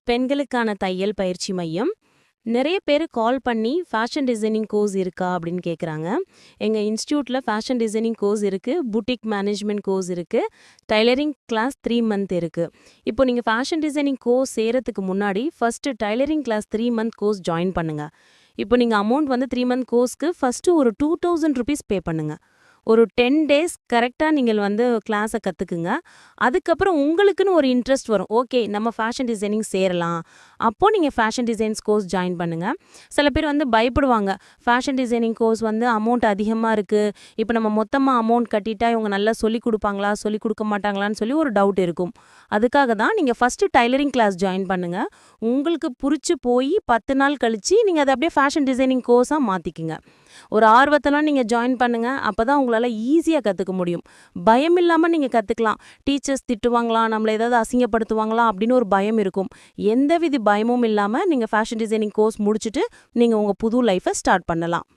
பெண்களுக்கான தையல் பயிற்சி மையம். நிறைய பேர் கால் பண்ணி ஃபேஷன் டிசைனிங் கோர்ஸ் இருக்கா அப்படின்னு கேட்குறாங்க. எங்கள் இன்ஸ்டியூட்டில் ஃபேஷன் டிசைனிங் கோர்ஸ் இருக்குது, புட்டிக் மேனேஜ்மெண்ட் கோர்ஸ் இருக்குது, டைலரிங் கிளாஸ் 3 மந்த் இருக்குது. இப்போ நீங்கள் ஃபேஷன் டிசைனிங் கோர்ஸ் சேரத்துக்கு முன்னாடி first tailoring class 3 month course join பண்ணுங்கள். இப்போ நீங்கள் அமௌண்ட் வந்து 3 மந்த் கோர்ஸ்க்கு ஃபஸ்ட்டு ஒரு 2000 ருபீஸ் பே பண்ணுங்கள். ஒரு 10 டேஸ் கரெக்டாக நீங்கள் வந்து கிளாஸை கற்றுக்குங்க. அதுக்கப்புறம் உங்களுக்குன்னு ஒரு இன்ட்ரெஸ்ட் வரும். ஓகே, நம்ம ஃபேஷன் டிசைனிங் சேரலாம். அப்போது நீங்கள் ஃபேஷன் டிசைன்ஸ் கோர்ஸ் ஜாயின் பண்ணுங்கள். சில பேர் வந்து பயப்படுவாங்க, ஃபேஷன் டிசைனிங் கோர்ஸ் வந்து அமௌண்ட் அதிகமாக இருக்குது, இப்போ நம்ம மொத்தமாக அமௌண்ட் கட்டிட்டா இவங்க நல்லா சொல்லிக் கொடுப்பாங்களா சொல்லிக் கொடுக்க மாட்டாங்களான்னு சொல்லி ஒரு டவுட் இருக்கும். அதுக்காக தான் நீங்கள் ஃபஸ்ட்டு டைலரிங் கிளாஸ் ஜாயின் பண்ணுங்கள். உங்களுக்கு பிடிச்சி போய் 10 நாள் கழித்து நீங்கள் அதை அப்படியே ஃபேஷன் டிசைனிங் கோர்ஸாக மாற்றிக்குங்க. ஒரு ஆர்வத்தெல்லாம் நீங்கள் ஜாயின் பண்ணுங்கள். அப்போ தான் உங்களால் ஈஸியாக கற்றுக்க முடியும். பயம் இல்லாமல் நீங்கள் கற்றுக்கலாம். டீச்சர்ஸ் திட்டுவாங்களா, நம்மளை ஏதாவது அசிங்கப்படுத்துவாங்களா அப்படின்னு ஒரு பயம் இருக்கும். எந்தவித பயமும் இல்லாமல் நீங்கள் ஃபேஷன் டிசைனிங் கோர்ஸ் முடிச்சுட்டு நீங்கள் உங்கள் புது லைஃப்பை ஸ்டார்ட் பண்ணலாம்.